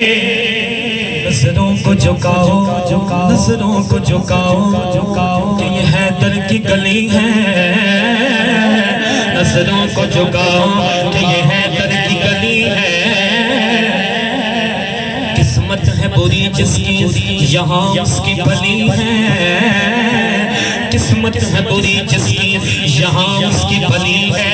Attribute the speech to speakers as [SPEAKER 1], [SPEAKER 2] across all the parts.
[SPEAKER 1] नजरों को झुकाओ नजरों को झुकाओ कि ये हैदर की गली है। नजरों को झुकाओ कि ये हैदर की गली है। किस्मत है बुरी जिसकी यहाँ उसकी भली है। किस्मत है बुरी जिसकी यहाँ उसकी भली है।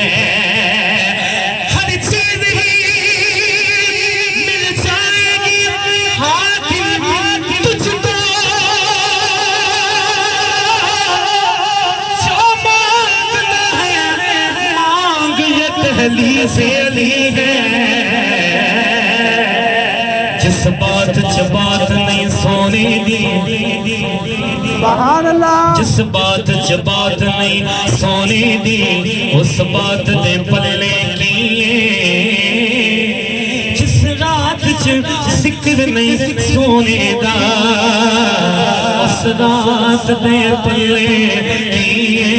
[SPEAKER 1] से ली है जिस बात च बात नहीं सोने दी, जिस बात च बात नहीं सोने दी उस बात दे पल्ले किए। जिस रात च जिक्र नहीं सोने दा उस रात दे पल्ले किए।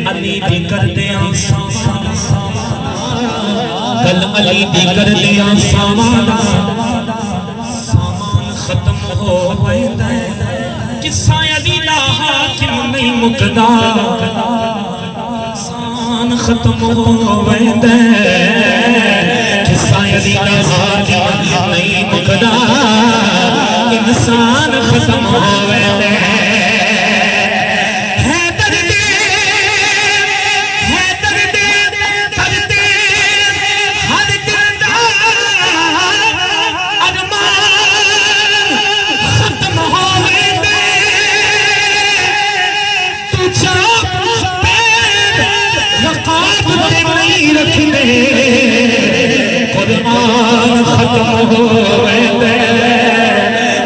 [SPEAKER 1] अली दी कर दिया कल अली दी कर दिया सामान खत्म हो वैंदा किस्सा अली दा हाकिम नहीं मुकदा सान खत्म हो वैंदा किस्सा अली दा हाकिम नहीं मुकदा इंसान खत्म हो वैंदा। कुरान खत्म हो वैंदे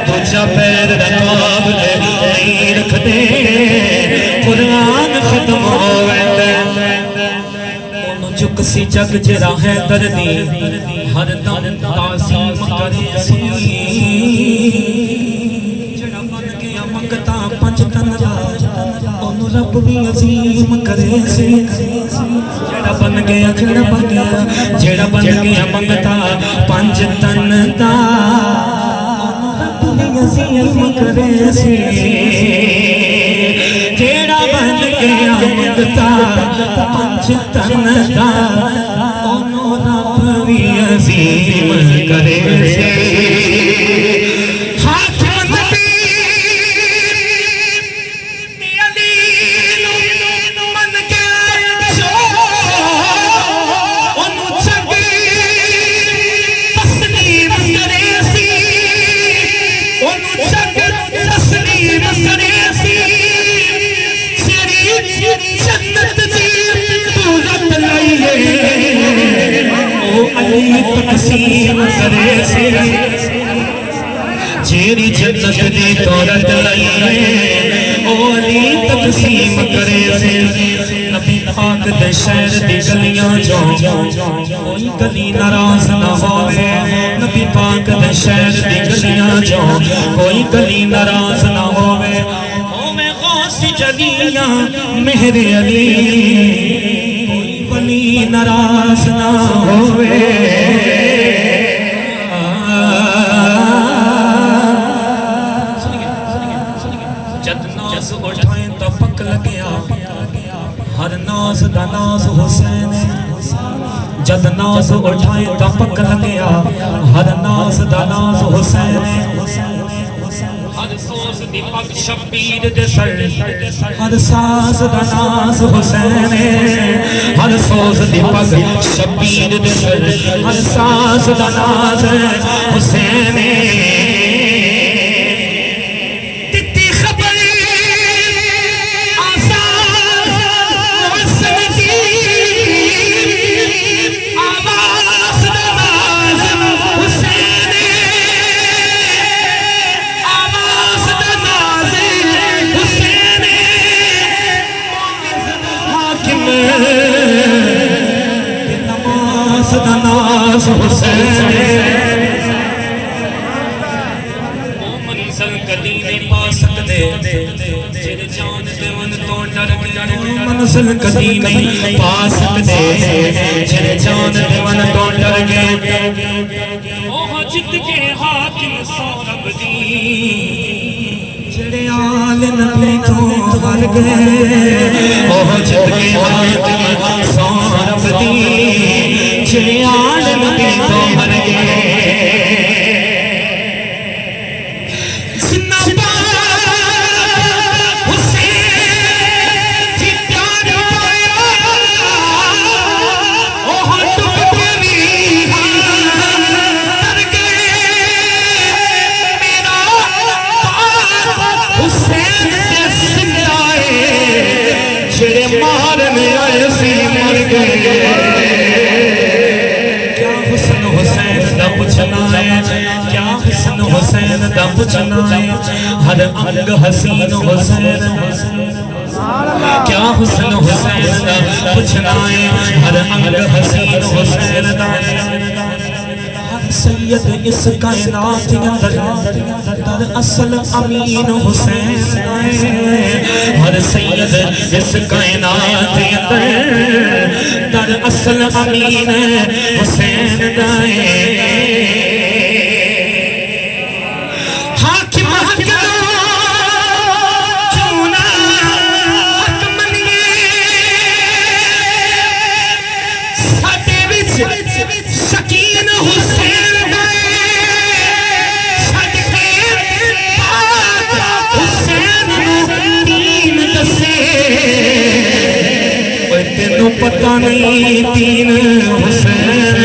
[SPEAKER 1] तुझा पैर रकाब नहीं रखते। कुरान खत्म हो वैंदे जो किसी जग जरा है दर्दी हर दम ताज़ीम करे सी। जड़ा बन गया मंगता पंज तन दा ओनू रब भी अजीम करे सी। जेड़ा बन गया मंगता पंज तन दा ओनू रब भी अजीम करे सी। जेड़ा बन गया मंगता पंज तन दा ओनू रब भी अजीम करे सी। जेरी जन्नत दी दौलत लाई ओ अली तकसीम करे से। नबी पाक दे शहर दी गलियां जो कोई गली नाराज ना होवे। नबी पाक दे शहर दी गलियां जो कोई गली नाराज ना होवे। ओवे गौस जलियां मेहरे अली कोई वली नाराज ना होवे। हर नाज दा नाज हुसैन जद नाज उठाए तो पक लग्या हर नाज दा नाज हुसैन। हर सोस दी पग शबीर दे सर हर सास दा नाज हुसैन। हर सोस दी पग शबीर दे सर हर सास दा नाज हुसैन। अब्बास हुसैन मंजिल कदी नहीं पा सकते जिहड़े जान देवन तो डर गए मंजिल कदी नहीं पा सकते जिहड़े जान देवन तो डर गए ओह जित के हाकिम सौरभ दी जिहड़े आल नबी तो हार गए ओह जित के हाकिम सौरभ दी जिहड़े आल नबी तो हार गए हुसैन दा पुछना है हर अंग हसीन हुसैन क्या हुस्न हुसैन दा पुछना है हर अंग हसीन हुसैन दा सैयद इस कायनात अंदर दर असल अमीन हुसैन हर सैयद इस कायनात अंदर दर असल अमीन हुसैन दा पता नहीं तीन हुसैन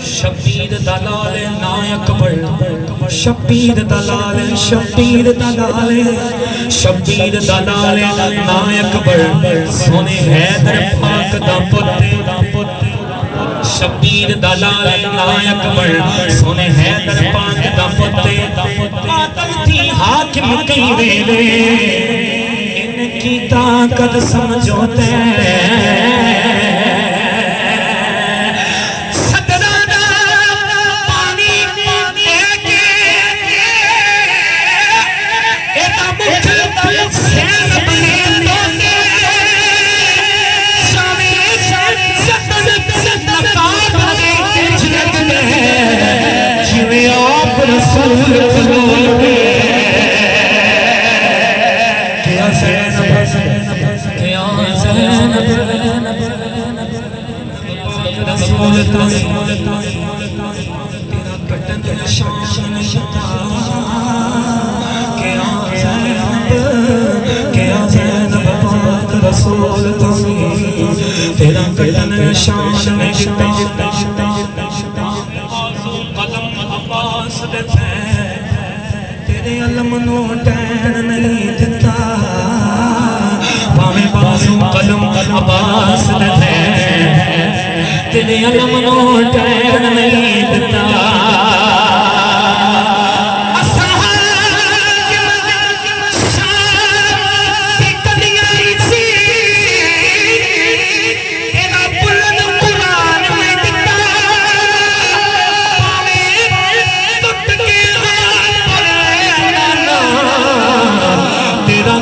[SPEAKER 1] शबीर दलाल नायक बड़ शबीर दलाल शबीर दलाल शबीर दलाल नायक बड़ सोने हैदर पाक दा पुत्र शबीर दलाल नायक बड़ सोने हैदर पाक दा पुत्र आदम थी हाकिम कई वेले इनकी ताकत समझोते तेरा कटन शान में कलम अब्बास देता तेरे अलम नो टैन नहीं देता भावे बाजू कलम अब्बास देता तेरे अलम नो टैन नहीं देता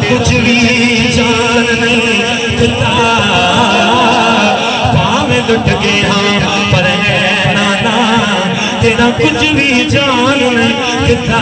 [SPEAKER 1] कुछ भी जान नहीं देता पावे लुट गया पर है नाना तेरा कुछ भी जान नहीं देता